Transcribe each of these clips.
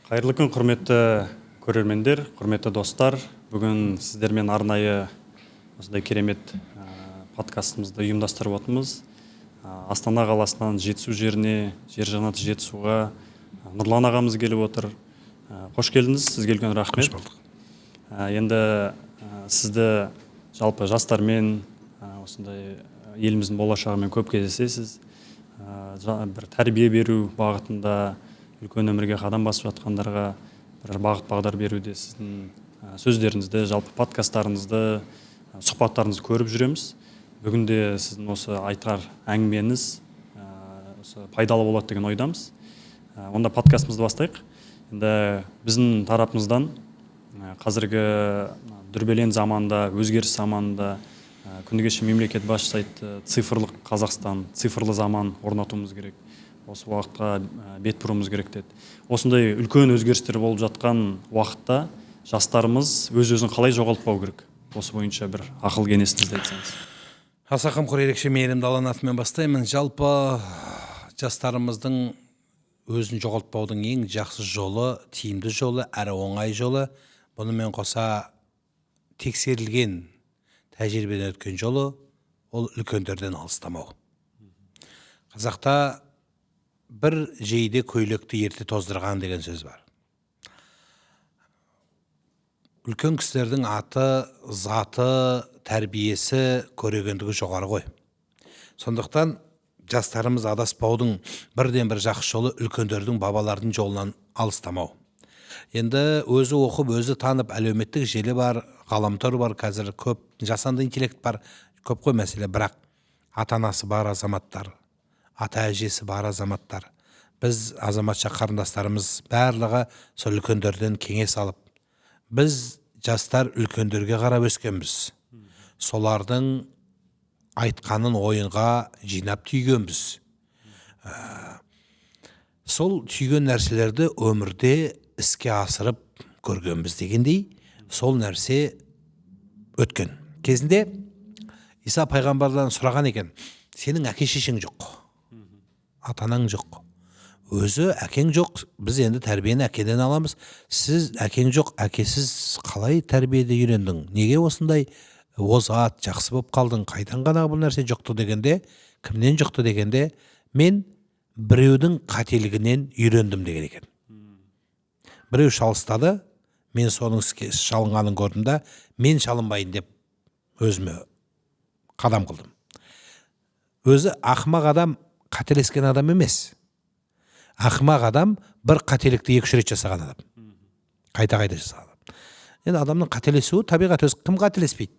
Қайырлы күн, құрметті көрермендер, құрметті достар. Бүгін сіздермен арнайы осындай керемет подкастымызды ұйымдастырып отырмыз. Астана қаласынан Жетісу жеріне, жер жаннаты Жетісуға Нұрлан ағамыз келіп отыр. Қош келдіңіз, сізге үлкен рахмет. Қош болдық. Енді сізді жалпы жастармен, осындай еліміздің болашағымен көп кездесесіз. Бір тәрбие беру бағытында үлкен өмірге қадам басып жатқандарға бір бағыт-бағдар беруде сіздің сөздеріңізді, жалпы подкасттарыңызды, сұхбаттарыңызды көріп жүреміз. Бүгінде сіздің осы айтар әңгімеңіз пайдалы болады деген ойдамыз. Онда подкастымызды бастайық. Енді біздің тарапымыздан қазіргі дүрбелең заманда, өзгеріс заманында күні кеше мемлекет басшысы айтты, цифрлық Қазақстан, цифрлы заман орнатуымыз керек. Осы уақытқа бет бұруымыз керек деді. Осындай үлкен өзгерістер болып жатқан уақытта жастарымыз өз-өзін қалай жоғалтпау керек? Осы бойынша бір ақыл кеңесіңізді айтсаңыз. Аса қамқор ерекше мейірімді Алланың атымен бастаймын. Жалпы жастарымыздың өзін жоғалтпаудың ең жақсы жолы, тиімді жолы, әрі оңай жолы, бұнымен қоса тексерілген, тәжірибеден өткен жолы, ол үлкендерден алыстамау. Қазақта бір жейде көйлекті ерте тоздырған деген сөз бар. Үлкен кісілердің аты, заты, тәрбиесі, көрегендігі жоғары ғой. Сондықтан жастарымыз адаспаудың бірден бір жақсы жолы үлкендердің, бабалардың жолынан алыстамау. Енді өзі оқып, өзі танып, әлеуметтік желі бар, ғаламтор бар, қазір көп, жасанды интеллект бар, көп қой мәселе, бірақ ата-анасы бар азаматтар, ата-әжесі бар азаматтар, біз азаматша қарындастарымыз барлығы сол үлкендерден кеңес алып, біз жастар үлкендерге қарап өскенбіз. Солардың айтқанын ойынға жинап түйгенбіз. Сол түйген нәрселерді өмірде іске асырып көргенбіз дегендей, сол нәрсе өткен. Кезінде Иса пайғамбардан сұраған екен, сенің әке-шешең жоқ, атанаң жоқ, өзі әкең жоқ, біз енді тәрбиені әкеден аламыз. Сіз әкең жоқ, әкесіз қалай тәрбиеде үйрендің? Неге осындай озат, жақсы болып қалдың? Қайдан ғана бұл нәрсе жоқты дегенде, кімнен жоқты дегенде, мен біреудің қателігінен үйрендім деген екен. Біреу шалыстады, мен соның шалынғанын көрдім да, мен шалынбайын деп өзіме қадам қылдым. Өзі ақымақ адам қателескен адам емес. Ақымақ адам бір қателікті 2-3 рет жасаған адам. Қайта-қайта жасаған адам. Енді адамның қателесуі табиғат, өзі кім қателеспейді?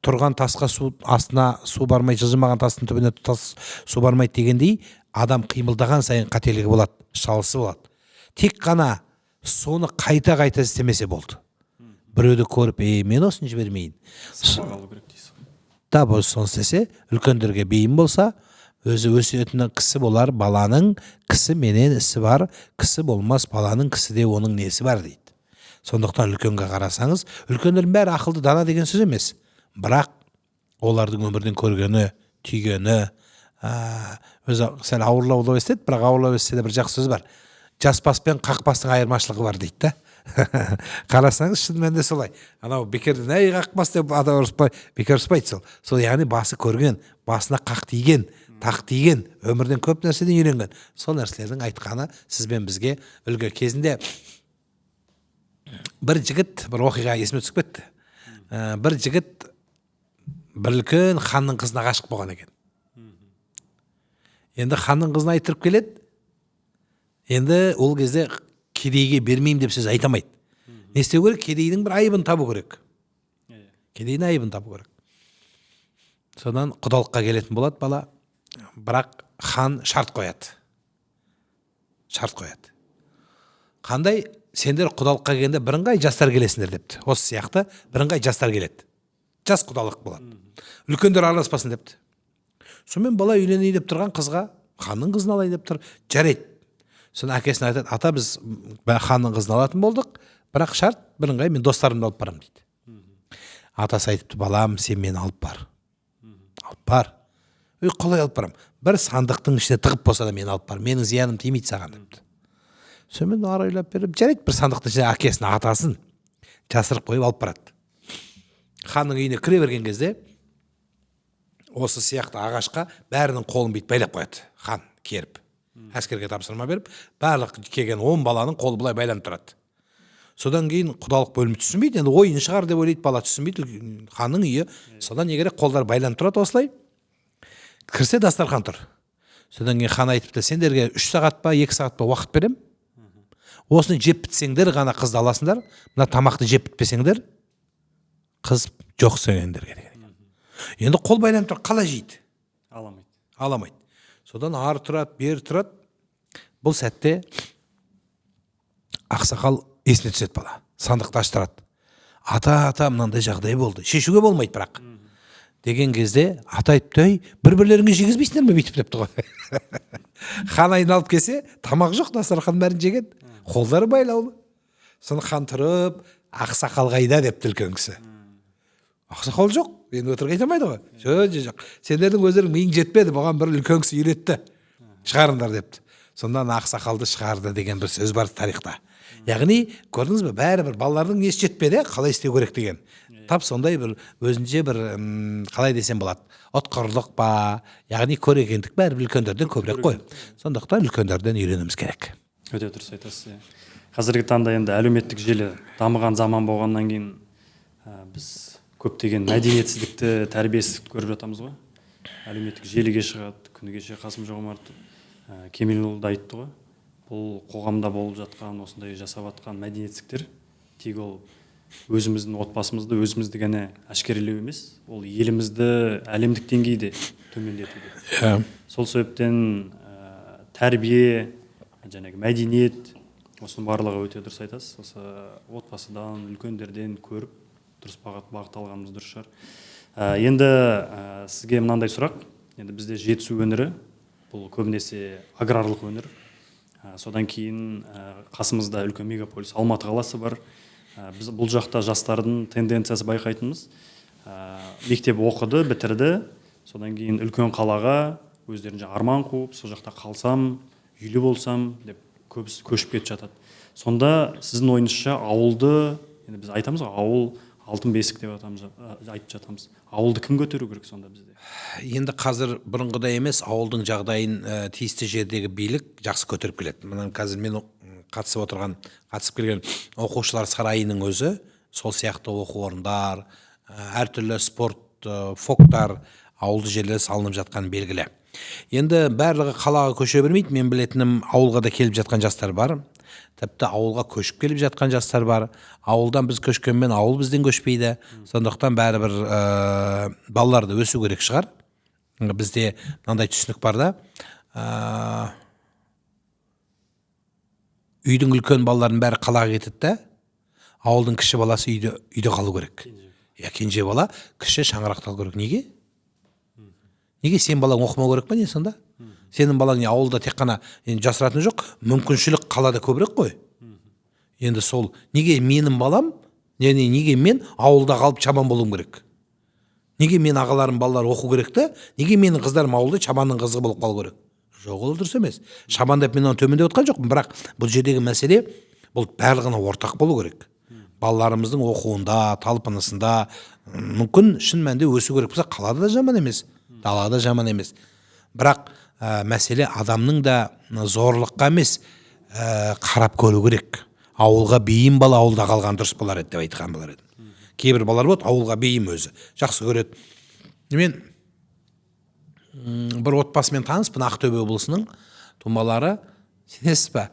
Тұрған тасқа астына су бармай, жылжымаған тастың түбіне су бармайды дегендей, адам қимылдаған сайын қателігі болады, шалысы болады. Тек қана соны қайта-қайта істемесе болды. Біреуді көріп, мен осыны жібермейін. Да, бұл соны істесе, үлкендерге бейім болса, өзі өсиетінің кісі болар, баланың кісі менен ісі бар, кісі болмас, баланың кісіде оның несі бар дейді. Сондықтан үлкенге қарасаңыз, үлкендердің бәрі ақылды, дана деген сөз емес. Бірақ олардың өмірден көргені, түйгені, өзі сәл ауырлау естеді, бірақ ауырлау естеді бір жақсы сөз бар. Жас бас пен қақпастың айырмашылығы бар дейді. Қарасаңыз, шын мәнінде солай. Анау бекерден әй қақпас деп адам ұрыспай, бекер ұрыспайды сол. Сол яғни басы көрген, басына қақ тиген, тақ тиген, өмірден көп нәрседен үйренген. Сол нәрселердің айтқаны сізбен бізге үлгі. Кезінде бір жігіт, бір оқиға есіме түсіп кетті. Бір жігіт бір үлкен ханның қызына ғашық болған екен. Енді ханның қызына айтырып келеді. Енді ол кезде кедейге бермеймін деп сөз айтамайды. Не істеу керек? Кедейдің бір айыбын табу керек. Кедейдің айыбын табу керек. Содан құдалыққа келетін болады бала. Бірақ хан шарт қояды. Шарт қояды. Қандай? Сендер құдалыққа келгенде бірыңғай жастар келесіңдер депті. Осы сияқты бірыңғай жастар келеді. Жас құдалық болады. Үлкендер араласпасын депті. Сонымен бала үйленейін деп тұрған қызға ханның қызын алайын деп тұр. Жарайды. Соны әкесіне айтады, ата біз ханның қызын алатын болдық, бірақ шарт бірыңғай мен достарымды алып барам дейді. Атасы айтыпты, балам, сен мені алып бар. Алып бар. Қалай алып барам? Бір сандықтың ішіне тығып болса да мені алып бар. Менің зияным тимейді саған депті. сонымен ары ойлап беріп жарайды бір сандықтың ішіне әкесінің атасын жасырып қойып алып барады. Ханның үйіне кіре берген кезде осы сияқты ағашқа бәрінің қолын бүйтіп байлап қояды. Хан керіп әскерге тапсырма беріп, барлық келген 10 баланың қолы былай байланып тұрады. Содан кейін құдалық бөлімі түсінбейді, енді ойын шығар деп ойлайды, бала түсінбейді, ханның үйі. Содан не керек, қолдар байланып тұрады осылай. Кірсе дастархан тұр. Содан кейін хан айтыпты, сендерге 3 сағат па 2 сағат па уақыт берем. Осыны жеп бітсеңдер ғана қызды аласыңдар, мына тамақты жеп бітпесеңдер қыз жоқ сендерге деген. Енді қол байланып тұр, қалай жейді? Аламайды. Содан ары тұрады, бері тұрады. Бұл сәтте ақсақал есіне түседі бала. Сандықты аштырады. Ата, мынандай жағдай болды. Шешуге болмайды бірақ. Деген кезде ата айтыпты, бір-бірлеріңе жегізбейсіңдер ме бүйтіп депті ғой. Хан айналып келсе, тамақ жоқ, дастархан бәрін жеген. Қолдары байлаулы. Соны хан тұрып, ақсақал қайда депті үлкен кісі. Ақсақал жоқ, енді өтірік айтамайды ғой. Жоқ. Сендердің өздерің миың жетпеді, бұған бір үлкен кісі үйретті. Шығарыңдар депті. Сондан ақсақалды шығарды деген бір сөз бар тарихта. Яғни, көрдіңіз бе, бәрібір балалардың несі жетпеді, қалай істеу керек деген. Тап сондай бір өзінше бір қалай десем болады, отқырлық па, яғни көрегендік бәрібір үлкендерден көбірек қой. Сондықтан үлкендерден үйренуіміз керек. Өте дұрыс айтасыз. Қазіргі таңда енді әлеуметтік желі дамыған заман болғаннан кейін біз көптеген мәдениетсіздікті, тәрбиесіздікті көріп жатамыз ғой. Әлеуметтік желіге шығады, күні кеше Қасым-Жомарт Кемелұлы да айтты ғой. Бұл қоғамда болып жатқан, осындай жасап жатқан мәдениетсіздіктер тек ол өзіміздің отбасымызды, өзімізді ғана әшкерелеу емес, ол елімізді әлемдік деңгейде төмендетуде. Сол себептен тәрбие, жаңағы мәдениет, осының барлығы өте дұрыс айтасыз. Осы отбасыдан, үлкендерден көріп, дұрыс бағыт алғанымыз дұрыс шығар. Енді сізге мынандай сұрақ. Енді бізде жетісу өңірі, бұл көбінесе аграрлық өңір. Содан кейін қасымызда үлкен мегаполис Алматы қаласы бар. Біз бұл жақта жастардың тенденциясы байқайтынымыз. Мектеп оқыды, бітірді. Содан кейін үлкен қалаға өздерінше арман қуып, сол жақта қалсам, үйлі болсам деп көбісі көшіп кетіп жатады. Сонда сіздің ойыңызша ауылды, енді біз айтамыз ғой, ауыл алтын бесік деп айтып жатамыз. Ауылды кім көтеру керек сонда бізде? Енді қазір бұрынғыдай емес, ауылдың жағдайын тиісті жердегі билік жақсы көтеріп келеді. Мына қазір мен қатысып келген оқушылар сарайының өзі, сол сияқты оқу орындар, әртүрлі спорт, фоктар, ауылды жерлер салынып жатқан белгілі. Енді барлығы қалаға көше бермейді, мен білетінім ауылға да келіп жатқан жастар бар. Тіпті ауылға көшіп келіп жатқан жастар бар. Ауылдан біз көшкенмен ауыл бізден көшпейді. Сондықтан бәрібір балаларды өсу керек шығар. Бізде мынандай түсінік бар да. Үйдің үлкен балалардың бәрі қалаға кетеді да, ауылдың кіші баласы үйде қалу керек. Кенже бала кіші шаңырақта қалу керек. Неге? Неге сен балаң оқымау керек па не сонда? Сенің балаң ауылда тек қана жасыратын жоқ, мүмкіншілік қалада көбірек қой. Енді сол неге менің балам, неге мен ауылда қалып чаман болуым керек? Неге мен ағаларым балалар оқу керек та, неге менің қыздарым ауылда чаманның қызы болып қалу керек? Жоқ, ол дұрыс емес. Шабан деп мен оны төмендеп отқан жоқпын, бірақ бұл жердегі мәселе бұл барлығына ортақ болу керек. Балаларымыздың оқуында, талпынысында мүмкін шын мәнінде өсу керек болса, қалада да жаман емес, далада жаман емес. Бірақ мәселе адамның да зорлыққа емес қарап көру керек. Ауылға бейім бала ауылда қалған дұрыс болар еді деп айтқан болар еді. Кейбір балалар болады, ауылға бейім өзі жақсы көреді. Мен бір отбасымен таныспын, Ақтөбе облысының тумалары, сенесіз ба,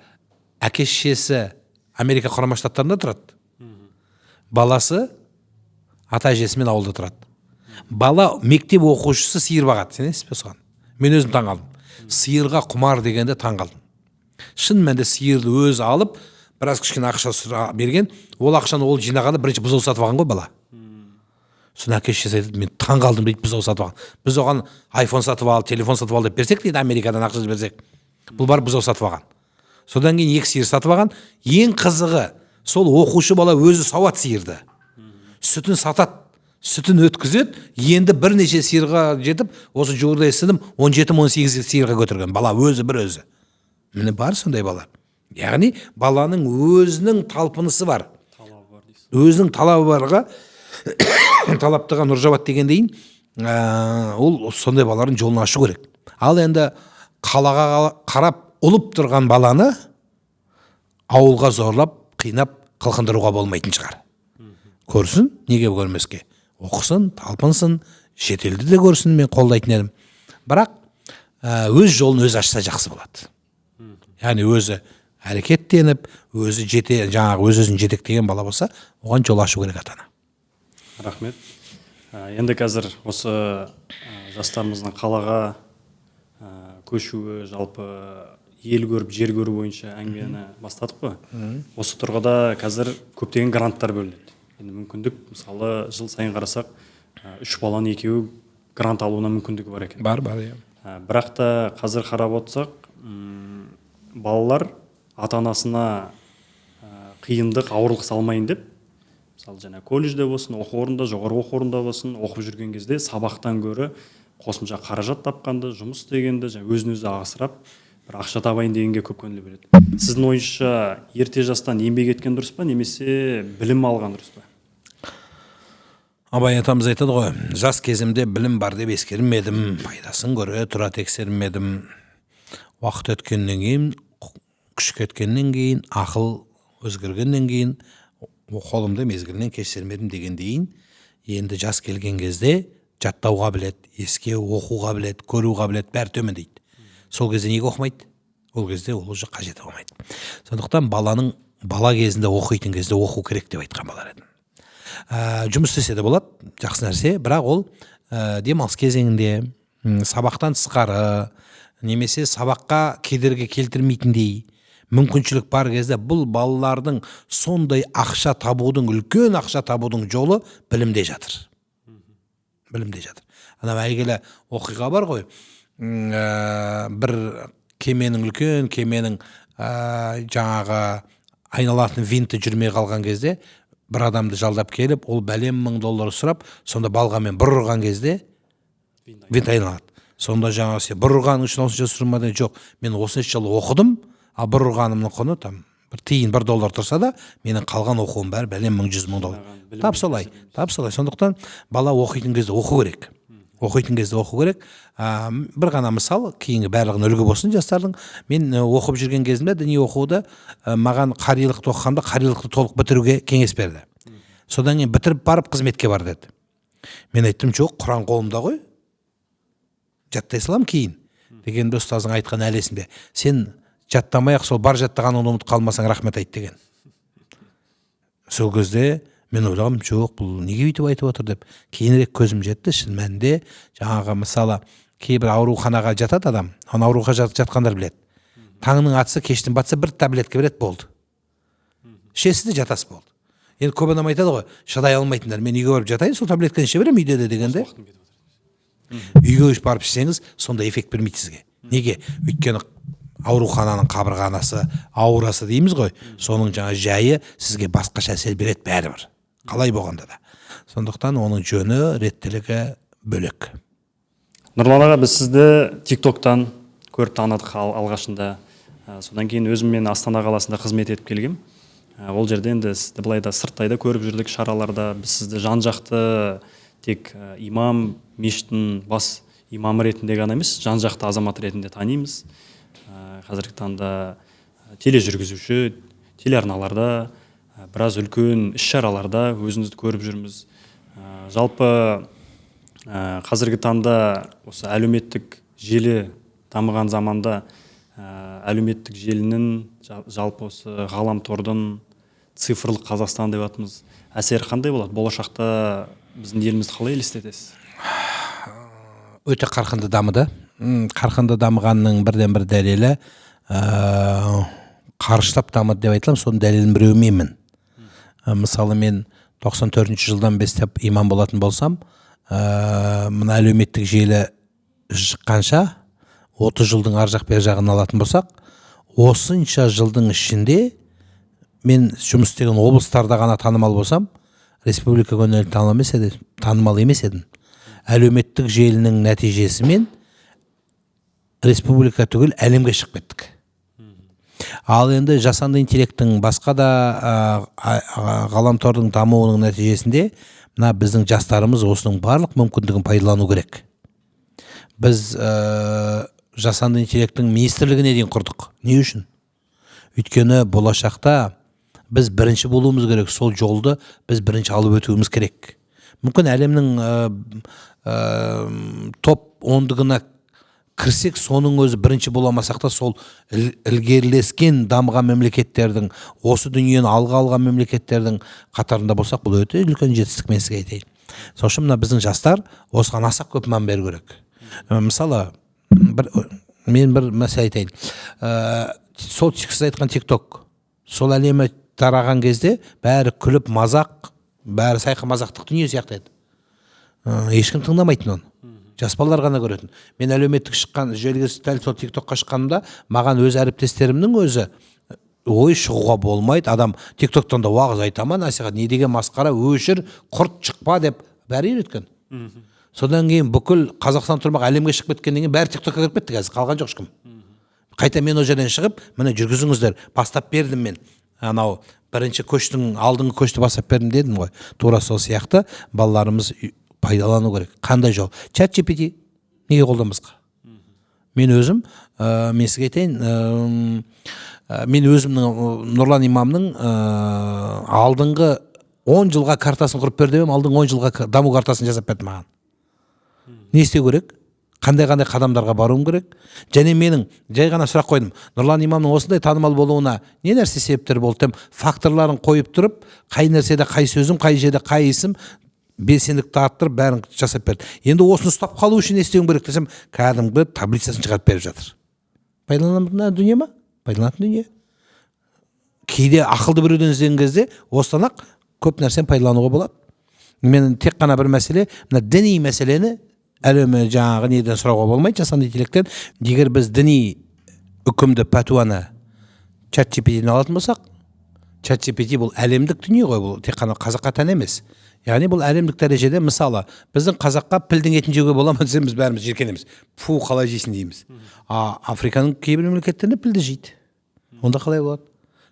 әке-шешесі Америка Құрама Штаттарында тұрады. Баласы ата-әжесімен ауылда тұрады. Бала мектеп оқушысы сиыр бағады, сенесіз бе соған? Мен өзім таң қалдым. Сиырға құмар дегенде таң қалдым. Шын мәнінде сиырды өзі алып, біраз кішкене ақша берген, ол ақшаны ол жинағанда бірінші бұзау сатып алған ғой бала. Соны әке-шешесі айтады, мен таң қалдым дейді, бұзау сатып алған. Біз оған iPhone сатып ал, телефон сатып ал деп берсек дейді, Америкадан ақша берсек. Бұл бар бұзау сатып алған. Содан кейін 2 сиыр сатып алған. Ең қызығы, сол оқушы бала өзі сауат сиырды. Сүтін сатады, сүтін өткізеді, енді бірнеше сиырға жетіп, осы жуырда естідім, 17-18 сиырға көтерген бала өзі бір өзі. Міне бар сондай бала. Яғни баланың өзінің талпынысы бар, талабы бар дейсіз. өзінің талабы барға талаптыға нұр жауады дегендейін, ол сондай балалардың жолын ашу керек. Ал енді қалаға қарап ұлып тұрған баланы ауылға зорлап, қинап, қылқындыруға болмайтын шығар. Көрсін, неге көрмеске? Оқысын, талпынсын, шетелді де көрсін, мен қолдайтын едім. Бірақ өз жолын өзі ашса жақсы болады. Яғни өзі әрекеттеніп, өзі өз-өзін жетектеген бала болса, оған жол ашу керек ата-ана. Рахмет. Енді қазір осы жастарымыздың қалаға көшуі, жалпы ел көріп, жер көру бойынша әңгімені бастадық қой. Осы тұрғыда қазір көптеген гранттар бөлінеді. Енді мүмкіндік, мысалы, жыл сайын қарасақ, 3 баланың екеуі грант алуына мүмкіндігі бар екен. Бар, иә. Бірақ та қазір қарап отырсақ, балалар ата-анасына қиындық, ауырлық салмайын деп, мысалы, жаңа колледжде болсын, оқу орнында, жоғары оқу орнында болсын, оқып жүрген кезде сабақтан гөрі қосымша қаражат тапқанды, жұмыс істегенді, өзін-өзі ағысырап, бір ақша табайын дегенге көп көңіл бөледі. Сіздің ойыңызша ерте жастан еңбек еткен дұрыс па, немесе білім алған дұрыс па? Абай атамыз айтады ғой, жас кезімде білім бар деп ескермедім, пайдасын көре тұра тексермедім. Уақыт өткеннен кейін, күш кеткеннен кейін, ақыл өзгергеннен кейін, қолымды мезгілінен кешірмедім дегендейін. Енді жас келген кезде жаттауға білет, еске оқуға білет, көруға білет, бәрі төмендейді. Сол кезде неге оқымайды? Ол кезде ол уже қажет болмайды. Сондықтан баланың бала кезінде оқитын кезде оқу керек деп айтқан балар едім. Жұмыс істесе де болады, жақсы нәрсе, бірақ ол демалыс кезеңінде, сабақтан тысқары, немесе сабаққа кедергі келтірмейтіндей мүмкіншілік бар кезде бұл балалардың сондай ақша табудың, үлкен ақша табудың жолы білімде жатыр. Білімде жатыр. Ана әйгілі оқиға бар ғой, бір кеменің, үлкен кеменің жаңағы айналатын винті жүрмей қалған кезде бір адамды жалдап келіп, ол бәлем $1000 сұрап, сонда балғамен бір ұрған кезде винт айналады. Сонда жаңағы сен бір ұрғаның үшін осынша сұрмады, жоқ, мен осынша жыл оқыдым, ал бір ұрғанымның құны бір тиын $1 тұрса да, менің қалған оқуым бәрі бәлем $100,000. Тап солай. Сондықтан бала оқитын кезде оқу керек. Бір ғана мысал, кейінгі барлығын үлгі болсын жастардың. Мен оқып жүрген кезімде діни оқуды маған қарилықты оқығанда қарилықты толық бітіруге кеңес берді. Содан кейін бітіріп барып қызметке бар деді. Мен айттым, жоқ, Құран қолымда ғой, жаттай салам кейін. Дегенде ұстаздың айтқан әлесінде, сен жаттамай-ақ сол бар жаттағаныңды ұмытып қалмасаң рахмет айт деген. Сол кезде мен ойлағам, жоқ, бұл неге өйтіп айтып отыр деп. Кейінірек көзім жетті, шын мәнінде жаңағы мысалы кейбір ауруханаға жатады адам, оны ауруханаға жатқандар біледі. Таңның атысы кештің батса бір таблетка береді, болды. Ішесіз де жатасы болды. Енді көп адам айтады ғой, шыдай алмайтындар, мен үйге барып жатайын, сол таблетканы іше беремін үйде де дегенде. Үйге барып ішсеңіз, сонда эффект бермейді сізге. Неге? Өйткені аурухананың қабырғанасы, аурасы дейміз ғой, соның жаңа жайы сізге басқаша әсер береді бәрібір. Қалай болғанда да. Сондықтан оның жөні, реттілігі бөлек. Нұрлан аға, біз сізді TikTok-тан көріп таныдық алғашында. Содан кейін өзім мен Астана қаласында қызмет етіп келгем. Ол жерде енді сізді былай да сырттайда көріп жүрдік шараларда. Біз сізді жан-жақты тек имам, мешіттің бас имамы ретінде ғана емес, жан-жақты азамат ретінде танимыз. Қазіргі таңда тележүргізуші, телеарналарда, біраз үлкен іс-шараларда өзіңізді көріп жүрміз. Жалпы қазіргі таңда осы әлеуметтік желі дамыған заманда әлеуметтік желінің жалпы осы ғаламтордың цифрлық Қазақстан деп атымыз әсері қандай болады? Болашақта біздің елімізді қалай елестетесіз? Өте қарқынды дамыды. Қарқынды дамығанның бірден бір дәлелі қарыштап дамыды деп айтылам, соның дәлелін біреуменмін. Мысалы мен 94 жылдан bestеп имам болатын болсам, мына әлеуметтік желі шыққанша 30 жылдың ар жақ бер жағын алатын болсақ, осынша жылдың ішінде мен жұмыс істеген облыстарда ғана танымал болсам, республика көнелі танымал емес едім. Әлеуметтік желінің нәтижесімен республика түгіл әлемге шығып кеттік. Ал енді жасанды интеллекттің басқа да ғаламтордың дамуының нәтижесінде мына біздің жастарымыз осының барлық мүмкіндігін пайдалану керек. Біз жасанды интеллекттің министрлігіне дейін құрдық. Не үшін? Өйткені болашақта біз бірінші болуымыз керек, сол жолды біз бірінші алып өтуіміз керек. Мүмкін әлемнің топ 10-дығына кірсек, соның өзі бірінші боламасақ та, сол ілгерілескен дамыған мемлекеттердің, осы дүниені алға алған мемлекеттердің қатарында болсақ, бұл өте үлкен жетістік, мен сізге айтайын. Сол үшін мына біздің жастар осыған аса көп мән беру керек. Мысалы, мен бір мәселе айтайын. Сол сіз айтқан TikTok, сол әлемі тараған кезде бәрі күліп мазақ, бәрі сайқы мазақтық дүние сияқты еді. Ешкім тыңдамайтын оны. Жас балалар ғана көретін. Мен әлеуметтік шыққан желіге дәл сол TikTokқа шыққанымда, маған өз әріптестерімнің өзі ой шығуға болмайды. Адам TikToктан да уағыз айтама, насихат, не деген масқара, өшір, құрт шықпа деп бәрі үйреткен. Содан кейін бүкіл Қазақстан тұрмақ әлемге шығып кеткеннен кейін бәрі TikTokқа кіріп кетті, қазір қалған жоқ ешкім. Қайта мен ол жерден шығып, міне жүргізіңіздер, бастап бердім мен. Анау бірінші көштің алдыңғы көшті бастап бердім дедім ғой. Тура сол сияқты балаларымыз пайдалану керек. Қандай жол? ChatGPT неге қолданбасқа? Мен өзім, мен сізге айтайын, мен өзімнің Нұрлан имамның алдыңғы 10 жылға картасын құрып бердім, алдыңғы 10 жылға даму картасын жасап берді маған. Не істеу керек? Қандай қадамдарға баруым керек? Және менің жай ғана сұрақ қойдым. Нұрлан имамның осындай танымал болуына не нәрсе себептер болды деп факторларын қойып тұрып, қай нәрседе қай сөзім, қай жерде қай ісім, белсенділікті арттырып бәрін жасап берді. Енді осыны ұстап қалу үшін не істеуім керек десем, кәдімгі таблицасын шығарып беріп жатыр. Пайдаланатын дүние ма? Пайдаланатын дүние. Кейде ақылды біреуден іздеген кезде осыдан-ақ көп нәрсені пайдалануға болады. Мен тек қана бір мәселе, мына діни мәселені әлемі жаңағы неден сұрауға болмайды, жасанды интеллекттен. Егер біз діни үкімді, пәтуаны ChatGPT-ден алатын болсақ, ChatGPT бұл әлемдік дүние ғой, бұл тек қана қазаққа тән емес. Яғни бұл әлемдік дәрежеде, мысалы, біздің қазаққа пілдің етін жеуге бола ма десем, біз бәріміз жиіркенеміз. Фу, қалай жейсің дейміз. Африканың кейбір мемлекеттерінде пілді жейді. Онда қалай болады?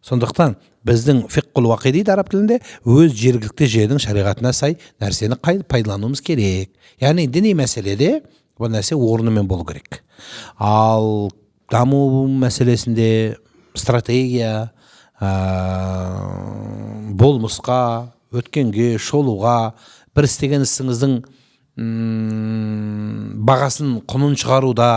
Сондықтан біздің фиққул уақи дейді араб тілінде, өз жергілікті жердің шариғатына сай нәрсені пайдалануымыз керек. Яғни діни мәселеде бұл нәрсе орнымен болу керек. Ал даму мәселесінде стратегия, болмысқа, өткенге, шолуға, бір істеген ісіңіздің бағасын, құнын шығаруда,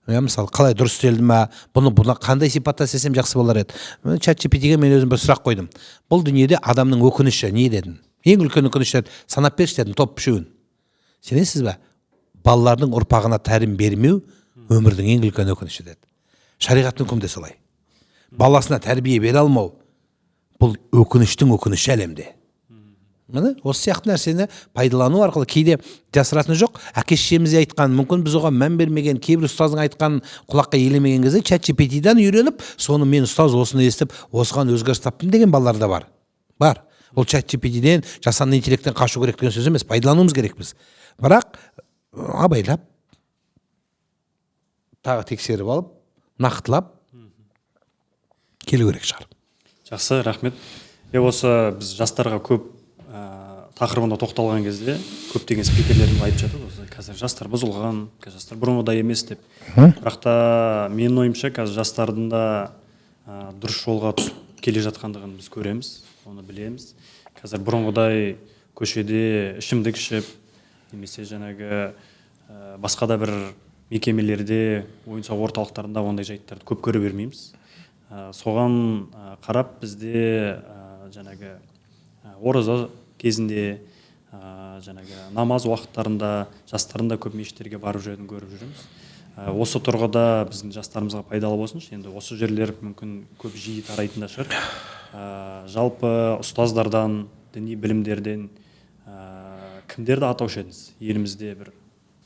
мысалы, қалай дұрыс істелді ма, бұны қандай сипатта істесем жақсы болар еді. ChatGPT-ге мен өзім бір сұрақ қойдым. Бұл дүниеде адамның өкініші не дедім? Ең үлкен өкініші санап берші дедім, топ үшеуін. Сенесіз бе? Балалардың ұрпағына тәрім бермеу өмірдің ең үлкен өкініші деді. Шариғаттың үкімі де солай. Баласына тәрбие бере алмау бұл өкініштің өкініші әлемде. Міне осы сияқты нәрсені пайдалану арқылы кейде жасыратыны жоқ. Әке-шешеміз айтқан, мүмкін біз оған мән бермеген, кейбір ұстаздың айтқан құлаққа елемеген кезде ChatGPT-дан үйреніп, соны мен ұстаз осыны естіп, осыған өзгеріс таптым деген балалар да бар. Бар. Ол ChatGPT-ден, жасанды интеллекттен қашу керек деген сөз емес, пайдалануымыз керекпіз. Бірақ абайлап, тағы тексеріп алып, нақтылап келу керек шығар. Жақсы, рахмет. Осы біз жастарға көп тақырыбында тоқталған кезде көптеген спикерлердің айтып жатыр, осы қазір жастар бұзылған, жастар бұрынғыдай емес деп. Бірақ та менің ойымша қазір жастардың да дұрыс жолға түсіп келе жатқандығын біз көреміз, оны білеміз. Қазір бұрынғыдай көшеде ішімдік ішіп, немесе жаңағы басқа да бір мекемелерде, ойын-сауық орталықтарында ондай жайттарды көп көре бермейміз. Соған қарап бізде жаңағы ораза кезінде, жаңағы намаз уақыттарында жастардың да көп мешіттерге барып жүргенін көріп жүреміз. Осы тұрғыда біздің жастарымызға пайдалы болсыншы. Енді осы жерлер мүмкін көп жиі тарайтын да шығар. Жалпы ұстаздардан, діни білімдерден кімдерді атаушы едіңіз? Елімізде бір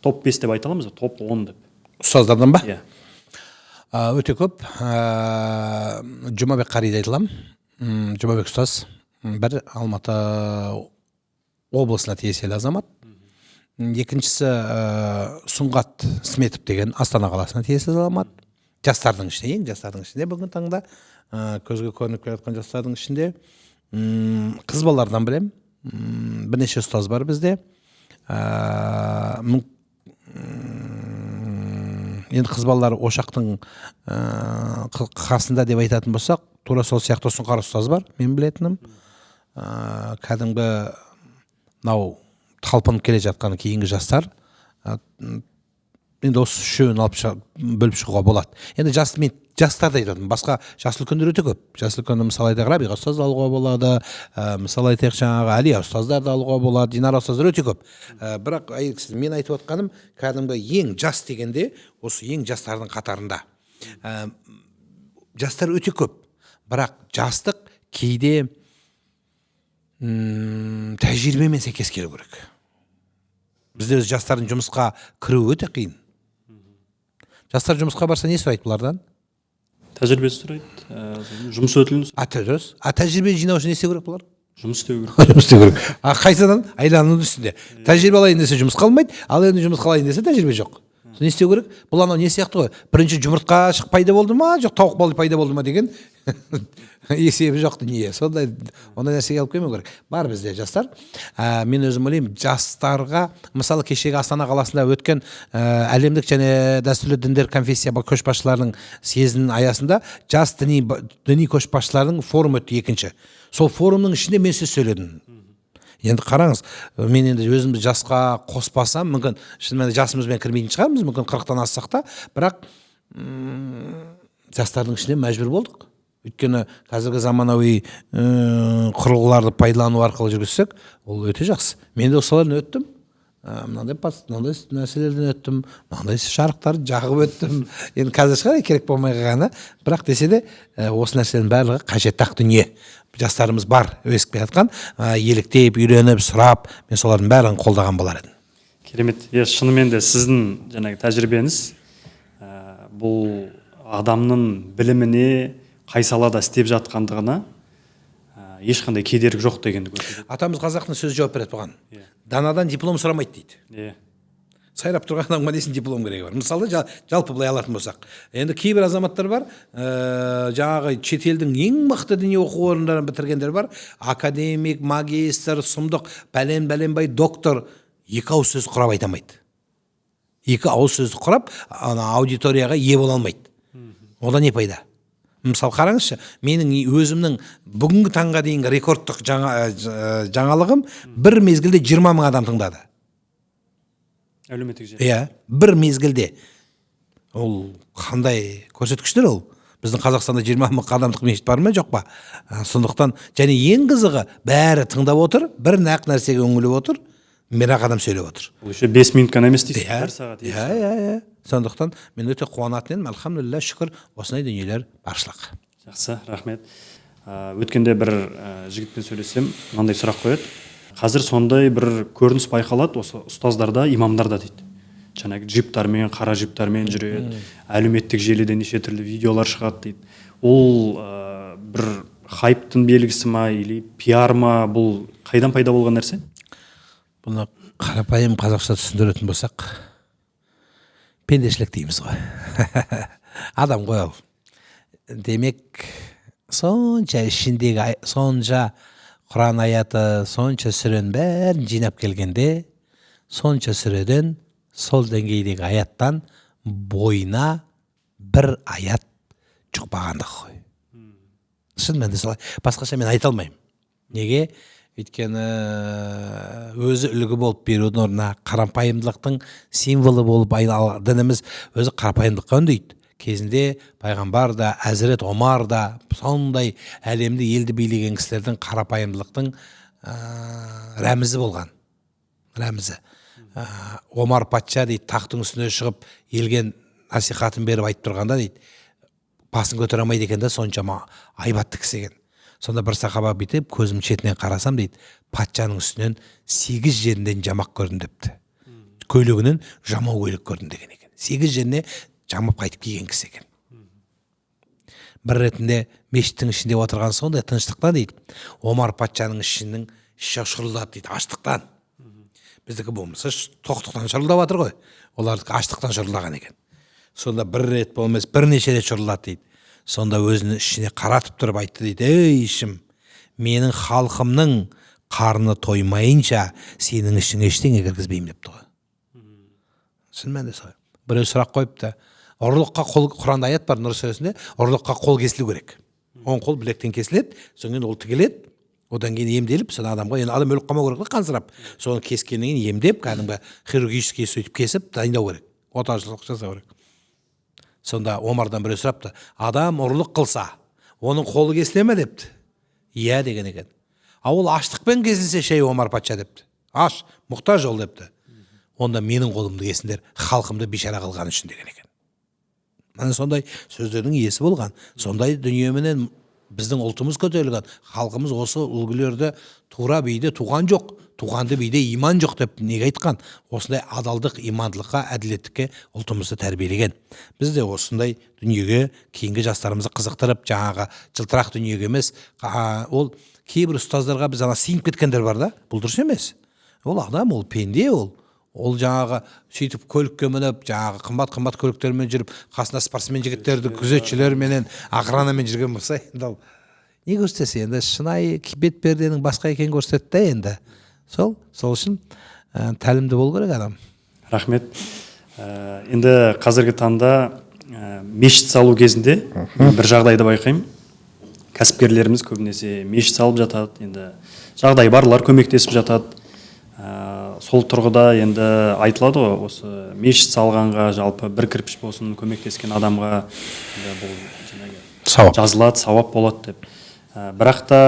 топ 5 деп айта аламыз ба? Топ 10 деп. Ұстаздардан ба? Иә. Өте көп. Жұмабек Қариды айтылам. Жұмабек ұстаз. Бір Алматы облысына тиесілі азамат. Екіншісі Сұңғат Сметов деген Астана қаласына тиесілі азамат. жастардың ішінде, ең жастардың ішінде бүгінгі таңда көзге көрініп келе жатқан жастардың ішінде қыз балалардан білем, бірнеше ұстаз бар бізде. Енді қыз балалар ошақтың қасында деп айтатын болсақ, тура сол сияқты сұңқар ұстаз бар, мен білетінім. Кәдімгі мынау талпынып келе жатқан кейінгі жастар, енді осы үшеуін алып бөліп шығуға болады. Енді мен жастарды айтатын, басқа жас үлкендер өте көп. Жас үлкенді мысалы айтайық, Рабиға ұстазды алуға болады, мысалы айтайық жаңағы Әлия ұстаздарды алуға болады, Динара ұстаздар өте көп. Бірақ мен айтып отқаным, кәдімгі ең жас дегенде, осы ең жастардың қатарында. Жастар өте көп, бірақ жастық кейде тәжірибемен сәйкес келу керек. Бізде жастардың жұмысқа кіруі өте қиын. Жастар жұмысқа барса не сұрайды бұлардан? Тәжірибе сұрайды, жұмыс өтілін сұрайды. Тәжірибе жинау үшін не істеу керек бұлар? Жұмыс істеу керек. Жұмыс істеу керек. Қайсыдан? Айланудың үстінде. Тәжірибе алайын десе жұмыс қалмайды, ал енді жұмыс қалайын десе тәжірибе жоқ. Не істеу керек? Бұл анау не сияқты ғой? Бірінші жұмыртқа пайда болды ма, жоқ тауық балы пайда болды ма деген есебі жоқ дүние. Сондай ондай нәрсеге алып келмеу керек. Бар бізде жастар. Мен өзім ойлаймын, жастарға, мысалы кешегі Астана қаласында өткен әлемдік және дәстүрлі діндер конфессия көшбасшыларының съезінің аясында жас діни көшбасшылардың форум өтті, екінші. Сол форумның ішінде мен сөз сөйледім. Енді қараңыз, мен енді өзімді жасқа қоспасам, мүмкін шынымен жасымызбен кірмейтін шығармыз, мүмкін 40-тан ассақ та, бірақ жастардың ішінде мәжбүр болдық. Өйткені қазіргі заманауи құрылғыларды пайдалану арқылы жүргізсек, ол өте жақсы. Мен де осылардан өттім, мынандай нәрселерден өттім, мынандай жарықтарды жағып өттім. Енді қазір шығар керек болмай қалғаны, бірақ десе де осы нәрселердің барлығы қажетті дүние. Жастарымыз бар, өсіп келе жатқан, еліктеп, үйреніп, сұрап, мен солардың бәрін қолдаған болар едім. Керемет. Шынымен де сіздің жаңағы тәжірибеңіз бұл адамның біліміне қай салада істеп жатқандығына ешқандай кедергі жоқ дегенді көрсетеді. Атамыз қазақтың сөзі жауап береді бұған. Данадан диплом сұрамайды дейді. Сайрап тұрған адамға несін диплом керегі бар. Мысалы жалпы былай алатын болсақ, енді кейбір азаматтар бар, жаңағы шетелдің ең мықты діни оқу орындарын бітіргендер бар, академик, магистр, сұмдық, бәленбай доктор, екі ауыз сөз құрап айта алмайды. Екі ауыз сөзді құрап, аудиторияға ие бола алмайды. Одан не пайда? Мысалы қараңызшы, менің өзімнің бүгінгі таңға дейінгі рекордтық жаңалығым бір мезгілде 20 мың адам тыңдады. Әлеуметтік желі. Бір мезгілде. Ол қандай көрсеткіштер ол? Біздің Қазақстанда 20 мың адамдық мешіт бар ма, жоқ па? Сондықтан, және ең қызығы, бәрі тыңдап отыр, бір нақ нәрсеге үңіліп отыр, бірақ адам сөйлеп отыр. Бұл еще 5 минут қана емес дейсіз, бір сағат. Сондықтан мен өте қуанатын едім, альхамдулилля, шүкір, осындай дүниелер баршылық. Жақсы, рахмет. Өткенде бір жігітпен сөйлесем, мынандай сұрақ қояды. Қазір сондай бір көрініс байқалады осы ұстаздарда, имамдарда дейді. Жаңағы джиптармен, қара джиптармен жүреді, әлеуметтік желіде неше түрлі видеолар шығады дейді. Ол бір хайптың белгісі ма, или пиар ма, бұл қайдан пайда болған нәрсе? Бұны қарапайым қазақша түсіндіретін болсақ, пендешілік дейміз ғой. Адам ғой ол. Демек, сонша ішіндегі, сонша Құран аяты, сонша сүрен бәрін жинап келгенде, сонша сүреден, сол деңгейдегі аяттан бойына бір аят жұқпағандық қой. Шынымен де солай. Басқаша мен айта алмаймын. Неге? Өйткені өзі үлгі болып берудің орнына қарапайымдылықтың символы болып дініміз өзі қарапайымдылыққа үндейді. Кезінде пайғамбар да, Әзірет Омар да, сондай әлемді елді билеген кісілердің қарапайымдылықтың рәмізі болған. Рәмізі. Омар патша дейді, тақтың үстіне шығып, елген насихатын беріп айтып тұрғанда дейді, басын көтере алмайды екен де, соншама айбатты кісі екен. Сонда бір сахаба бүйтіп, көзім шетінен қарасам дейді, патшаның үстінен 8 жерінден жамақ көрдім депті. Көйлегінен жамау көйлек көрдім деген екен. 8 жеріне жамап қайтып киген кісі екен. Бір ретінде мешіттің ішінде отырған сондай тыныштықтан дейді, Омар патшаның ішінің шырылдады дейді, аштықтан. Біздікі болмаса тоқтықтан шырылдап жатыр ғой. Олардікі аштықтан шырылдаған екен. сонда бір рет болмас бірнеше рет шырылдады дейді. Сонда өзінің ішіне қаратып тұрып айтты дейді: ей ішім, менің халқымның қарны тоймайынша сенің ішіңе ештеңе кіргізбеймін депті ғой. Шын мәнінде солай. Біреу сұрақ қойыпты: ұрлыққа қол, Құранда аят бар Нұр сүресінде, ұрлыққа қол кесілу керек. Оң қол білектен кесіледі, содан кейін ол тігіледі, одан кейін емделіп, содан адамға, енді адам өліп қалмау керек, қансырап, соны кескеннен кейін емдеп, кәдімгі хирургический сөйтіп кесіп дайындау керек, оташылық жасау керек. Сонда Омардан біреу сұрапты: адам ұрлық қылса, оның қолы кесіле ме депті. Иә деген екен. Ол аштықпен кесілсе ше Омар патша депті. Аш, мұқтаж ол депті. Онда менің қолымды кесіңдер, халқымды бейшара қылған үшін деген екен. Міне сондай сөздердің иесі болған. Сондай дүниеменен біздің ұлтымыз көтерілген, халқымыз осы үлгілерді тура биде туған жоқ, туғанды биде иман жоқ деп неге айтқан? Осындай адалдық, имандылыққа, әділеттікке ұлтымызды тәрбиелеген. Біз де осындай дүниеге кейінгі жастарымызды қызықтырып, жаңағы жылтырақ дүниеге емес, ол кейбір ұстаздарға біз ана сиынып кеткендер бар да, бұл дұрыс емес. Ол адам, ол пенде, ол жаңағы сөйтіп көлікке мініп, жаңағы қымбат көліктермен жүріп, қасында спортсмен жігіттерді күзетшілерменен, охранамен жүрген болса, енді не көрсетсе, енді шынайы бет перденің басқа екенін көрсетті да енді. Сол үшін тәлімді болу керек адам. Рахмет. Енді қазіргі таңда мешіт салу кезінде бір жағдайды байқаймын. Кәсіпкерлеріміз көбінесе мешіт салып жатады, енді жағдай барлар көмектесіп жатады. Сол тұрғыда енді айтылады ғой, осы мешіт салғанға жалпы бір кірпіш болсын көмектескен адамға бұл жазылады, сауап болады деп. Бірақ та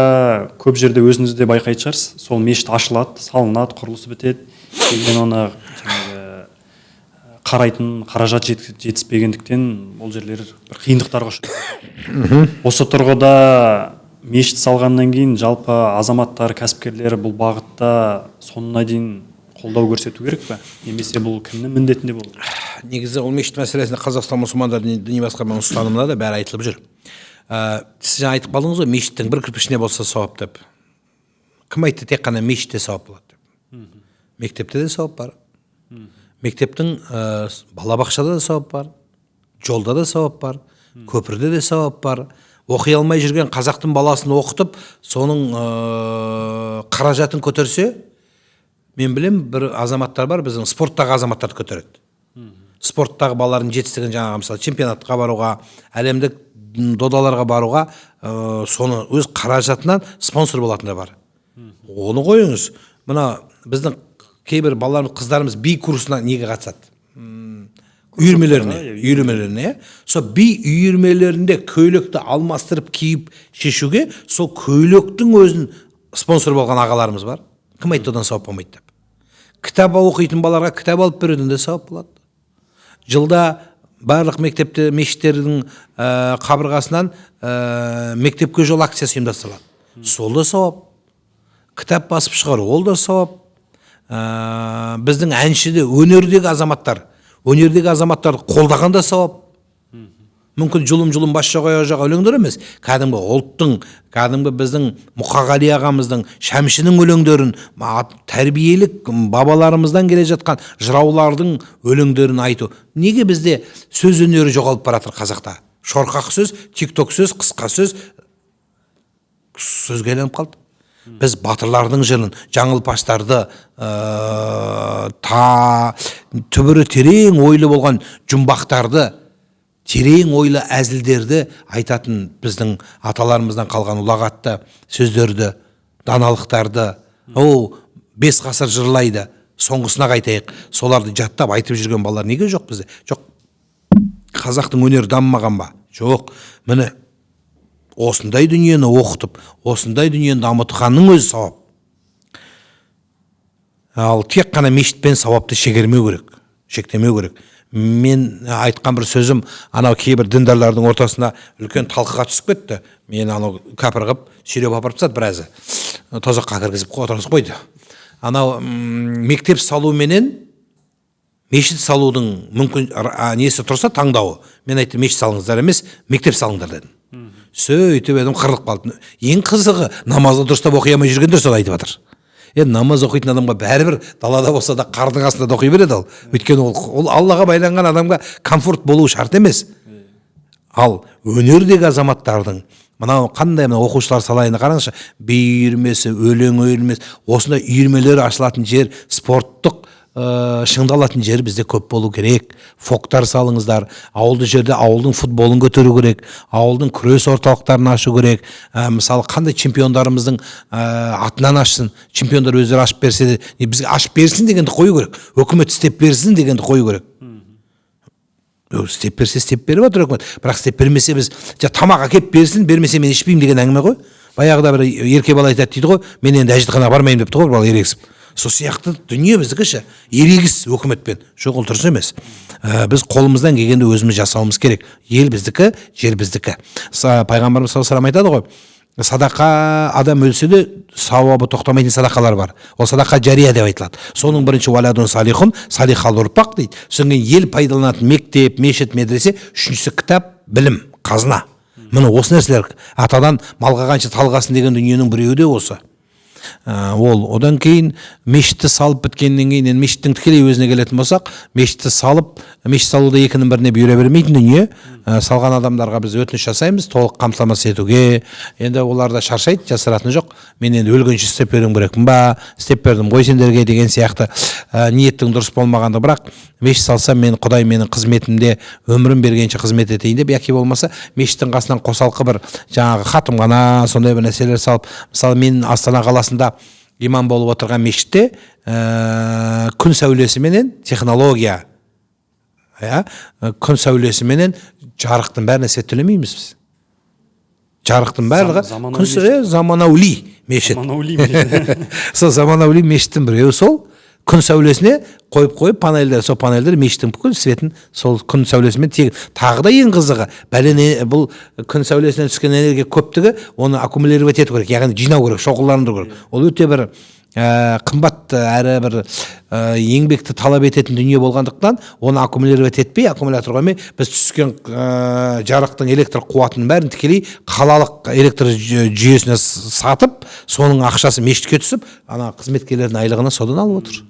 көп жерде өзіңіз де байқайтын шығарсыз, сол мешіт ашылады, салынады, құрылысы бітеді, кейін оны қарайтын қаражат жетіспегендіктен ол жерлер бір қиындықтарға ұшырайды. Осы тұрғыда мешіт салғаннан кейін жалпы азаматтар, кәсіпкерлер бұл бағытта соңына дейін қолдау көрсету керек пе? Немесе бұл кімнің міндетінде болды? Негізі ол мешіт мәселесінде Қазақстан мұсылмандар діни басқармасының ұстанымында да бәрі айтылып жүр. Сіз жаңа айтып қалдыңыз ғой, мешіттің бір кірпішіне болса сауап деп. Кім айтты тек қана мешітте сауап болады деп? Мектепте де сауап бар. Мектептің балабақшада да сауап бар. Жолда да сауап бар. Көпірде де сауап бар. Оқи алмай жүрген қазақтың баласын оқытып, соның қаражатын көтерсе, мен білем, бір азаматтар бар, біздің спорттағы азаматтарды көтереді. Спорттағы балалардың жетістігін, жаңағы мысалы чемпионатқа баруға, әлемдік додаларға баруға, соны өз қаражатынан спонсор болатындар бар. Оны қойыңыз. Мына біздің кейбір балаларымыз, қыздарымыз би курсына неге қатысады? Үйірмелеріне. Сол би үйірмелерінде көйлекті алмастырып киіп шешуге, сол көйлектің өзін спонсор болған ағаларымыз бар. Кім айтты одан сауап болмайды деп? Кітап оқитын балаларға кітап алып беруден де сауап болады. Жылда барлық мектепте, мешіттердің қабырғасынан мектепке жол акциясы ұйымдастырылады. Сол да сауап. Кітап басып шығару, ол да сауап. Біздің әншіде өнердегі азаматтарды қолдағанда сауап. Мүмкін жұлым бас жаға өлеңдер емес, кәдімгі ұлттың, кәдімгі біздің Мұқағали ағамыздың, Шәмшінің өлеңдерін, тәрбиелік бабаларымыздан келе жатқан жыраулардың өлеңдерін айту. Неге бізде сөз өнері жоғалып баратыр қазақта? Шорқақ сөз, тикток сөз, қысқа сөз, сөзге айналып қалды. Біз батырлардың жырын, жаңылпаштарды, түбірі терең ойлы болған жұмбақтарды, терең ойлы әзілдерді айтатын біздің аталарымыздан қалған ұлағатты сөздерді, даналықтарды, 5 ғасыр жырлайды, соңғысына қайтайық, соларды жаттап айтып жүрген балалар неге жоқ бізде? Жоқ. Қазақтың өнері дамымаған ба? Жоқ. Міне осындай дүниені оқытып, осындай дүниені дамытқанның өзі сауап. Ал тек қана мешітпен сауапты шектемеу керек. Мен айтқан бір сөзім, анау кейбір діндарлардың ортасында үлкен талқыға түсіп кетті. Мен анау кәпір қып, сүйреп апарып тастады біразы. Тозаққа кіргізіп отырғызып қойды. Анау мектеп салу менен мешіт салудың мүмкін несі тұрса таңдауы. Мен айттым, мешіт салыңыздар емес, мектеп салыңдар дедім. Сөйтіп едім, қырылып қалды. Ең қызығы, намазды дұрыстап оқи алмай жүргендер соны айтып жатыр. енді намаз оқитын адамға бәрібір далада болса да қардың астында да оқи береді ал. Өйткені ол Аллаға байланған адамға комфорт болуы шарт емес. Ал өнердегі азаматтардың мынау қандай мына оқушылар салайын қараңызшы, би үйірмесі, өлең үйірмесі, осындай үйірмелер ашылатын жер, спорттық шыңдалатын жер бізде көп болу керек. Фоктар салыңыздар, ауылды жерде ауылдың футболын көтеру керек, ауылдың күрес орталықтарын ашу керек. Мысалы қандай чемпиондарымыздың атынан ашсын, чемпиондар өздері ашып берсе де, бізге ашып берсін дегенді қою керек. Өкімет істеп берсін дегенді қою керек. Істеп берсе істеп беріп отыр өкімет. Бірақ істеп бермесе біз тамақ әкеп берсін, бермесе мен ішпеймін деген әңгіме ғой. Баяғыда бір ерке бала айтады дейді ғой, мен енді әжетханаға бармаймын депті ғой бала ерегісіп. Сол сияқты дүние біздікіші ерегіс өкіметпен. Жоқ, ол дұрыс емес. Біз қолымыздан келгенде өзіміз жасауымыз керек. Ел біздікі, жер біздікі. Пайғамбарымыз саллаллаху алейхи айтады ғой, садақа адам өлсе де сауабы тоқтамайтын садақалар бар. Ол садақа жария деп айтылады. Соның бірінші валадун салихун, салихал ұрпақ дейді. Содан кейін ел пайдаланатын мектеп, мешіт, медресе, үшіншісі кітап, білім, қазына. Міне осы нәрселер атадан малға қанша талғасын деген дүниенің біреуі де осы. Одан кейін мешітті салып біткеннен кейін, енді мешіттің тікелей өзіне келетін болсақ, мешітті салып, мешіт салуда екінің біріне бұйыра бермейтін дүние. Салған адамдарға біз өтініш жасаймыз, толық қамтамасыз етуге. Енді олар да шаршайды, жасыратыны жоқ. Мен енді өлгенше істеп беруім керекпін ба, істеп бердім ғой сендерге деген сияқты ниеттің дұрыс болмағанда, бірақ мешіт салсам, мен Құдай менің қызметімде өмірім бергенше қызмет етейін деп, яки болмаса мешіттің қасынан қосалқы бір жаңағы хатымхана, сондай бір нәрселер салып, мысалы мен Астана қаласында имам болып отырған мешітте күн сәулесіменен технология, күн сәулесіменен жарықтың бәріне сет төлемейміз біз. Жарықтың барлығы заманаули мешіт. Сол заманаули мешіттің біреуі сол күн сәулесіне қойып панельдер, сол панельдер мешіттің бүкіл светін сол күн сәулесімен тегін. Тағы да ең қызығы, бұл күн сәулесінен түскен энергия көптігі, оны аккумулировать ету керек, яғни жинау керек, шоғырландыру керек. Ол өте бір қымбат әрі бір еңбекті талап ететін дүние болғандықтан, оны аккумулировать етпей, аккумулятор қоймай, біз түскен жарықтың электр қуатының бәрін тікелей қалалық электр жүйесіне сатып, соның ақшасы мешітке түсіп, ана қызметкерлердің айлығына содан алып отыр.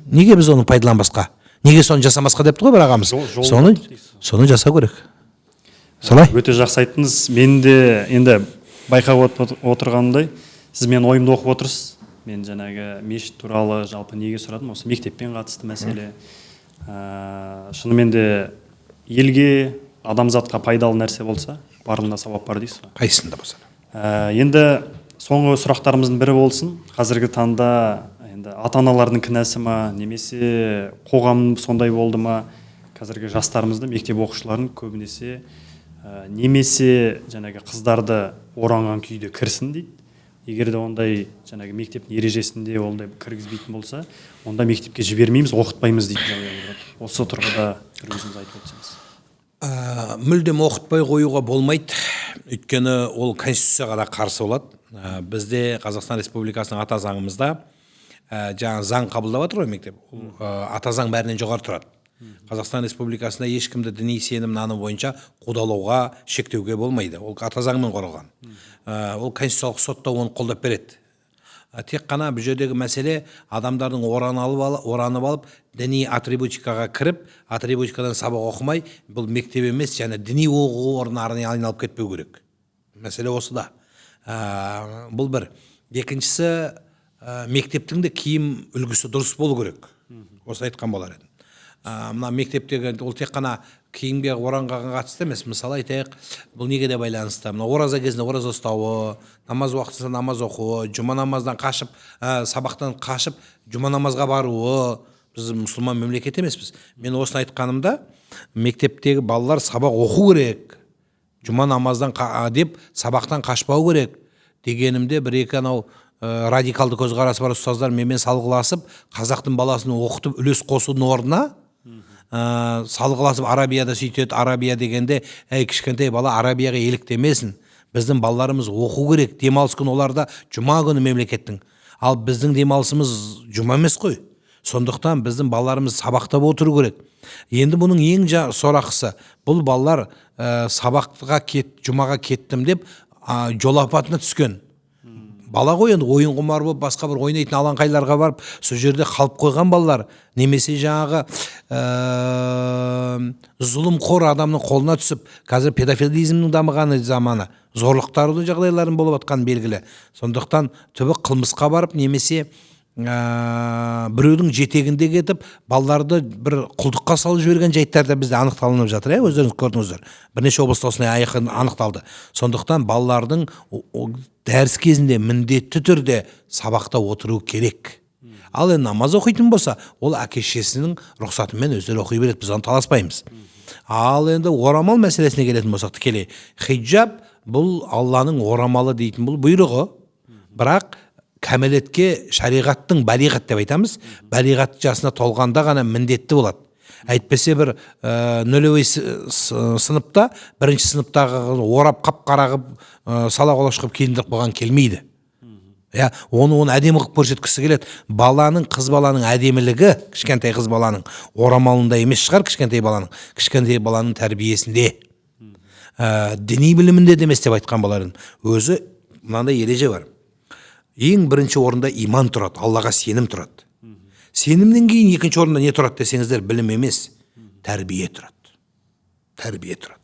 Неге біз оны пайдаланбасқа? Неге соны жасамасқа депті ғой бір ағамыз? Соны жасау керек. Солай? Өте жақсы айттыңыз. Мен де енді байқап отырғанымдай, сіз мен ойымды оқып отырсыз. Мен жаңағы мешіт туралы жалпы неге сұрадым, осы мектеппен қатысты мәселе. Шынымен де елге, адамзатқа пайдалы нәрсе болса, барлығында сауап бар дейсіз ғой. Қайсында болса. Енді соңғы сұрақтарымыздың бірі болсын. Қазіргі таңда енді ата-аналардың кінәсі ма, немесе қоғам сондай болды ма? Қазіргі жастарымызды, мектеп оқушыларын көбінесе немесе жаңағы қыздарды оранған күйде кірсін дейді. Егер де ондай жаңағы мектептің ережесінде ондай кіргізбейтін болса, онда мектепке жібермейміз, оқытпаймыз дейді. Осы тұрғыда бір өзіңіз айтып өтсеңіз. Мүлдем оқытпай қоюға болмайды. Өйткені ол конституцияға да қарсы болады. Бізде Қазақстан Республикасының ата заңымызда жаңа заң қабылдап жатыр ғой мектеп. Ата заң бәрінен жоғары тұрады. Қазақстан Республикасында ешкімді діни сенім наны бойынша қудалауға, шектеуге болмайды. Ол ата заңмен қорғалған. Ол конституциялық сотта оны қолдап береді. Тек қана бұл жердегі мәселе адамдардың оранып алып, діни атрибутикаға кіріп, атрибутикадан сабақ оқымай, бұл мектеп емес, және діни оқу орындарына айналып кетпеу керек. Мәселе осы да. Бұл бір. Екіншісі, мектептің де киім үлгісі дұрыс болу керек. Осы айтқан болар еді. Мына мектептегі ол тек қана киімге оранғанға қатысты емес. Мысалы айтайық, бұл неге де байланысты. Мына ораза кезінде ораза ұстауы, намаз уақытында намаз оқуы, жұма намаздан қашып, сабақтан қашып, жұма намазға баруы. Біз мұсылман мемлекет емеспіз. Мен осыны айтқанымда, мектептегі балалар сабақ оқу керек. Жұма намаздан деп сабақтан қашпау керек дегенімде бір-екі анау радикалды көзқарасы бар ұстаздар менімен салғыласып, қазақтың баласын оқытып үлес қосудың орнына салғыласып Арабияда сөйтеді, Арабия дегенде кішкентай бала Арабияға еліктемесін. Біздің балаларымыз оқу керек. Демалыс күні оларда жұма күні мемлекеттің. Ал біздің демалысымыз жұма емес қой. Сондықтан біздің балаларымыз сабақта отыру керек. Енді бұның ең сорақысы, бұл балалар жұмаға кеттім деп жол апатына түскен. бала ғой енді ойын құмар болып басқа бір ойнайтын алаңқайларға барып сол жерде қалып қойған балалар немесе жаңағы зұлымқор адамның қолына түсіп қазір педофилизмнің дамыған заманы зорлықтардың жағдайларын болып жатқан белгілі. Сондықтан түбі қылмысқа барып немесе біреудің жетегінде кетіп балаларды бір құлдыққа салып жіберген жайттар да бізде анықталынып жатыр. Өздеріңіз көрдіңіздер. Бірнеше облыста осындай айқын анықталды. Сондықтан балалардың дәріс кезінде міндетті түрде сабақта отыру керек. Ал енді намаз оқитын болса, ол әке-шешесінің рұқсатымен өздері оқи береді, біз оны таласпаймыз. Ал енді орамал мәселесіне келетін болсақ, тікелей хиджаб бұл Алланың орамалы дейтін бұл бұйрығы. Бірақ кәмелетке шариғаттың балиғат деп айтамыз, балиғат жасына толғанда ғана міндетті болады. Әйтпесе бір нөлевой сыныпта, бірінші сыныптағы орап қап-қара қылып сала қолаш қылып киіндіріп қойған келмейді. Оны әдемі қылып көрсеткісі келеді. Баланың, қыз баланың әдемілігі кішкентай қыз баланың орамалында емес шығар, кішкентай баланың тәрбиесінде, діни білімінде демес деп айтқан балалардың өзі мынандай ереже бар. Ең бірінші орында иман тұрады, Аллаға сенім тұрады. Сенімнен кейін екінші орында не тұрады десеңіздер, білім емес, тәрбие тұрады. Тәрбие тұрады.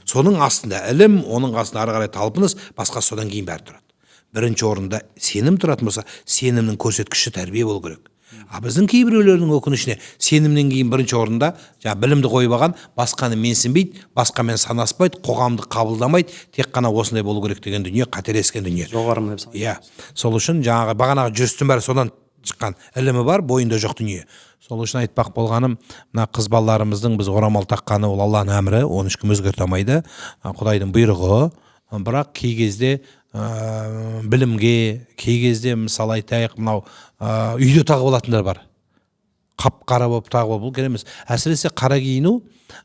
Соның астында ілім, оның астында ары қарай талпыныс, басқа содан кейін бәрі тұрады. Бірінші орында сенім тұратын болса, сенімнің көрсеткіші тәрбие болу керек. Біздің кейбіреулердің өкінішіне сенімнен кейін бірінші орында білімді қойып алған, басқаны менсінбейді, басқамен санаспайды, қоғамды қабылдамайды, тек қана осындай болу керек деген дүние қателескен дүние. Жоғарымын деп санаймын. Сол үшін жаңағы бағанағы жүрістің бәрі содан шыққан, ілімі бар, бойында жоқ дүние. Сол үшін айтпақ болғаным, мына қыз балаларымыздың біз орамал таққаны ол Алланың әмірі, оны ешкім өзгерте алмайды, Құдайдың бұйрығы. Бірақ кей кезде білімге, кей кезде мысалы айтайық, мынау үйде тағып алатындар бар. Қап-қара болып тағып бұл келеміз. Әсіресе қара киіну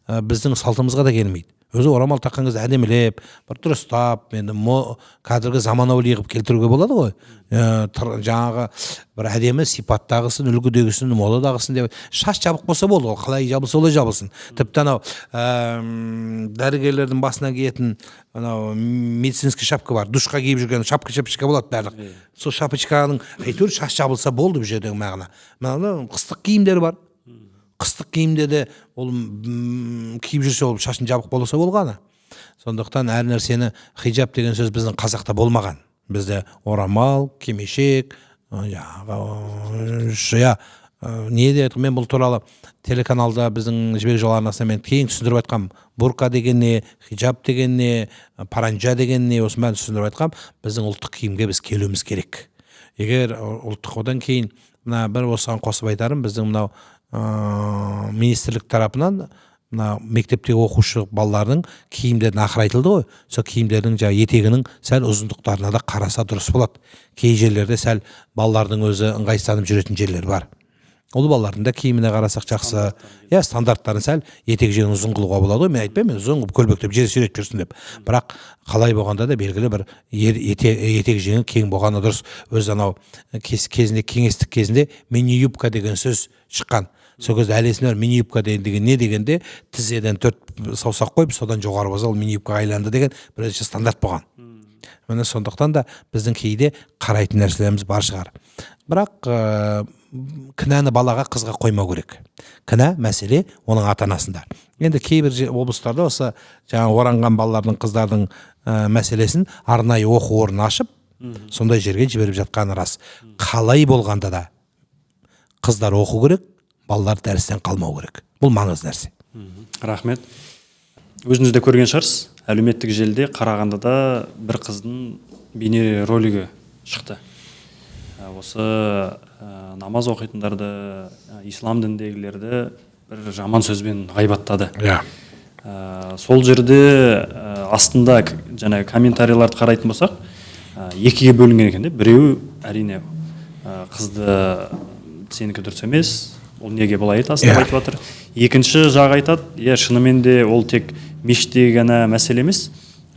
біздің салтымызға да келмейді. Өзі орамал таққан кезде әдемілеп, бір дұрыстап, енді қазіргі заманауи қылып келтіруге болады ғой. Жаңағы бір әдемі сипаттағысын, үлгідегісін, модадағысын деп. Шаш жабық болса болды, ол қалай жабылса олай жабылсын. Тіпті анау дәрігерлердің басына киетін медицинский шапка бар. Душқа киіп жүрген шапка болады барлық. Сол шапочканың әйтеуір шаш жабылса болды бұл жердегі мағына. Мына қыстық киімдер бар. Қыстық киімде де ол киіп жүрсе ол шашын жабық болса болғаны. Сондықтан әр нәрсені хиджаб деген сөз біздің қазақта болмаған. Бізде орамал, кимешек, не дедік, мен бұл туралы телеканалда біздің жібек жолы арнасында мен кейін түсіндіріп айтқам. Бурка деген не, хиджаб деген не, паранжа деген не, осыны бәрін түсіндіріп айтқам. Біздің ұлттық киімге біз келуіміз керек. Егер ұлттық одан кейін бір осыған қосып айтарым, біздің мынау министрлік тарапынан мектептегі оқушы балалардың киімдерін ақыр айтылды ғой. Сол киімдердің етегінің сәл ұзындықтарына да қараса дұрыс болады. Кей жерлерде сәл балалардың өзі ыңғайсызданып жүретін жерлер бар. Ол балалардың да киіміне қарасақ жақсы. Стандарттарын сәл етек жеңін ұзын қылуға болады ғой. Мен айтпаймын, ұзын қылып көлбектеп жер сүйретіп жүрсін деп. Бірақ қалай болғанда да белгілі бір етек жеңі кең болғаны дұрыс. Өз анау кезінде, кеңестік кезінде мини-юбка деген сөз шыққан. Сол кезде әлесіне бар, мини-юбка деген не дегенде тізеден 4 саусақ қойып, содан жоғары болса ол мини-юбка айланды деген бірінші стандарт болған. Міне сондықтан да біздің кейде қарайтын нәрселеріміз бар шығар. Бірақ кінәні балаға, қызға қоймау керек. Кінә мәселе оның ата-анасында. Енді кейбір облыстарда осы оранған балалардың, қыздардың мәселесін арнайы оқу орнын ашып, сондай жерге жіберіп жатқаны рас. Қалай болғанда да қыздар оқу керек, балалар дәрістен қалмау керек. Бұл маңызды нәрсе. Рахмет. Өзіңіз де көрген шығарсыз, әлеуметтік желіде Қарағандыда бір қыздың бейне ролигі шықты. Осы намаз оқитындарды, ислам діндегілерді бір жаман сөзбен ғайбаттады. Сол жерде астында комментарийларды қарайтын болсақ, екіге бөлінген екен. Біреу әрине қызды сенікі дұрыс емес, ол неге бұлай айтасың деп айтып жатыр. Екінші жақ айтады, шынымен де ол тек мешітте ғана мәселе емес,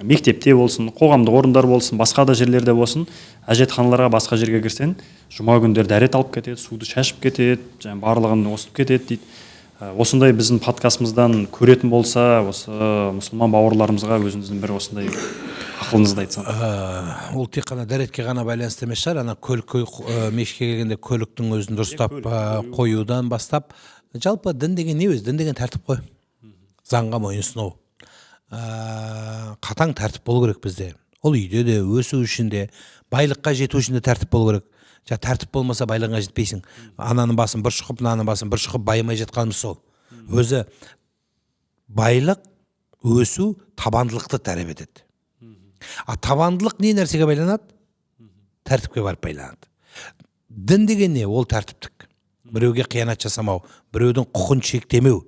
мектепте болсын, қоғамдық орындар болсын, басқа да жерлерде болсын, әжетханаларға басқа жерге кірсең, жұма күндері дәрет алып кетеді, суды шашып кетеді, барлығын осып кетеді дейді. Осындай біздің подкастымыздан көретін болса, осы мұсылман бауырларымызға өзіңіздің бір осындай ақылыңызды айтсаңыз. Ол тек қана дәретке ғана байланысты емес шығар, ана көлікке мешітке келгенде көліктің өзін дұрыстап қоюдан бастап, жалпы дін деген не өзі? Дін деген тәртіп қой. Заңға мойынсыну. Қатаң тәртіп болу керек бізде. Ол үйде де, өсу үшін де, байлыққа жету үшін де тәртіп болу керек. Тәртіп болмаса байлығыңа жетпейсің. Ананың басын бір шұқып, мынаның басын бір шұқып байымай жатқанымыз сол. Өзі байлық, өсу табандылықты тәрбие етеді. Табандылық не нәрсеге байланады? Тәртіпке барып байланады. Дін деген не? Ол тәртіптік. Біреуге қиянат жасамау, біреудің құқын шектемеу.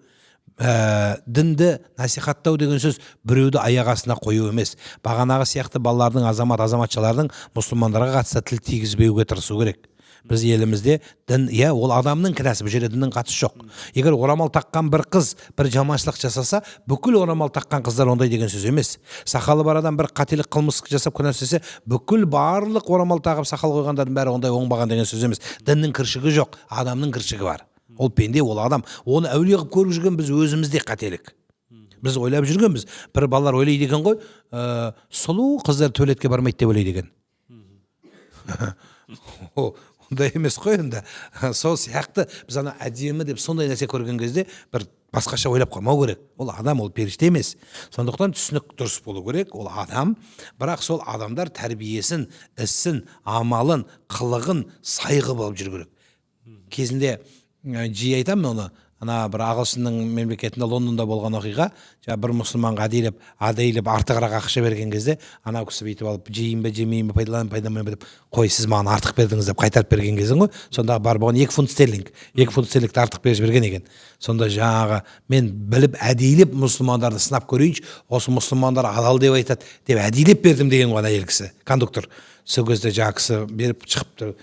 Дінді насихаттау деген сөз біреуді аяқ астына қою емес. Бағанағы сияқты балалардың, азаматшалардың мұсылмандарға қатысты тіл тигізбеуге тырысу керек. Біз елімізде дін, ол адамның кінәсі, бұл жерде діннің қатысы жоқ. Егер орамал таққан бір қыз бір жаманшылық жасаса, бүкіл орамал таққан қыздар ондай деген сөз емес. Сақалы бар адам бір қателік қылмыс жасап күнә істесе, бүкіл барлық орамал тағып сақал қойғандардың бәрі ондай оңбаған деген сөз емес. Діннің кіршігі жоқ, адамның кіршігі бар. Ол пенде, ол адам. Оны әулие қылып көріп жүрген біз өзімізде қателік. Біз ойлап жүргенбіз. Бір балалар ойлайды екен ғой, сұлу қыздар туалетке бармайды деп ойлайды екен. Ондай емес қой енді. Сол сияқты біз ана әдемі деп сондай нәрсе көрген кезде бір басқаша ойлап қалмау керек. Ол адам, ол періште емес. Сондықтан түсінік дұрыс болу керек. Ол адам, бірақ сол адамдар тәрбиесін, ісін, амалын, қылығын сайғы болып жүру керек. Кезінде жиі айтамын оны, ана бір ағылшынның мемлекетінде Лондонда болған оқиға, бір мұсылманға адейлеп артығырақ ақша берген кезде, ана кісі бүйтіп алып, жейін бе, жемейін бе, пайдаланбайын бе деп, қой, сіз маған артық бердіңіз деп қайтарып берген кезін ғой. Сонда бар болған 2 фунт стерлинг, 2 фунт стерлингті артық берген екен. Сонда жаңағы мен біліп әдейлеп мұсылмандарды сынап көрейінші, осы мұсылмандар адал деп айтады деп әдейлеп бердім деген ғой ана әйел кісі, кондуктор. Сол кезде жаңағы кісі беріп шығыпты,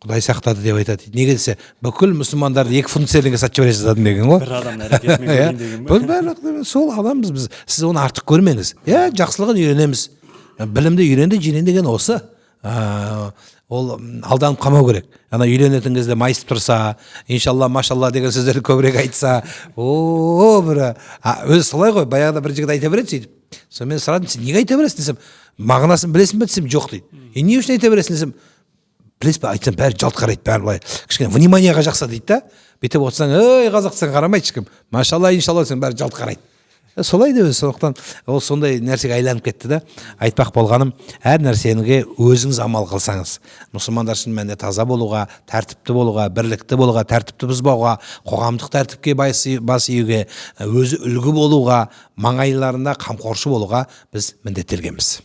Құдай сақтады деп айтады. Неге десе, бүкіл мұсылмандарды 2 фунт стерлингке сатып жібере жаздадым деген ғой. Бір адамның әрекетімен көрейін деген бе? Бұл барлық сол адамбыз біз. Сіз оны артық көрмеңіз. Жақсылығын үйренеміз. Білімді үйренді, жирен деген осы. Ол алданып қалмау керек. Ана үйленетін кезде майысып тұрса, иншалла, машалла деген сөздерді көбірек айтса, өзі солай ғой. Баяғыда бір жігіт айта береді сөйтіп. Сонымен сұрадым, сен неге айта бересің десем, мағынасын білесің бе десем, жоқ дейді. Не үшін айта бересің десем, білесіз бе, айтсам бәрі жалт қарайды, бәрі былай кішкене вниманияға жақса дейді да. Бүйтіп отырсаң, ей қазақ десең қарамайды ешкім, машалла, иншалла десең бәрі жалт қарайды. Солай да өзі. Сондықтан ол сондай нәрсеге айланып кетті да. Айтпақ болғаным, әр нәрсеге өзіңіз амал қылсаңыз, мұсылмандар шын мәнінде таза болуға, тәртіпті болуға, бірлікті болуға, тәртіпті бұзбауға, қоғамдық тәртіпке бас июге, өзі үлгі болуға, маңайларында қамқоршы болуға біз міндеттелгенбіз.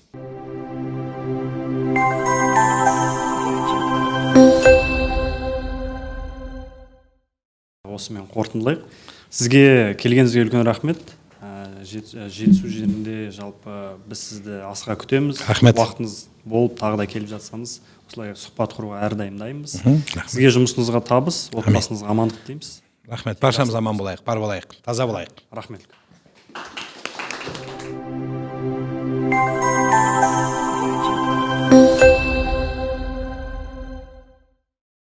Осымен қорытындылайық. Сізге келгеніңізге үлкен рахмет. Жетісу жерінде жалпы біз сізді асыға күтеміз. Рахмет. Уақытыңыз болып тағы да келіп жатсаңыз, осылай сұхбат құруға әрдайым дайынбыз. Сізге жұмысыңызға табыс, отбасыңызға амандық тілейміз. Рахмет. Баршамыз аман болайық, бар болайық, таза болайық. Рахмет.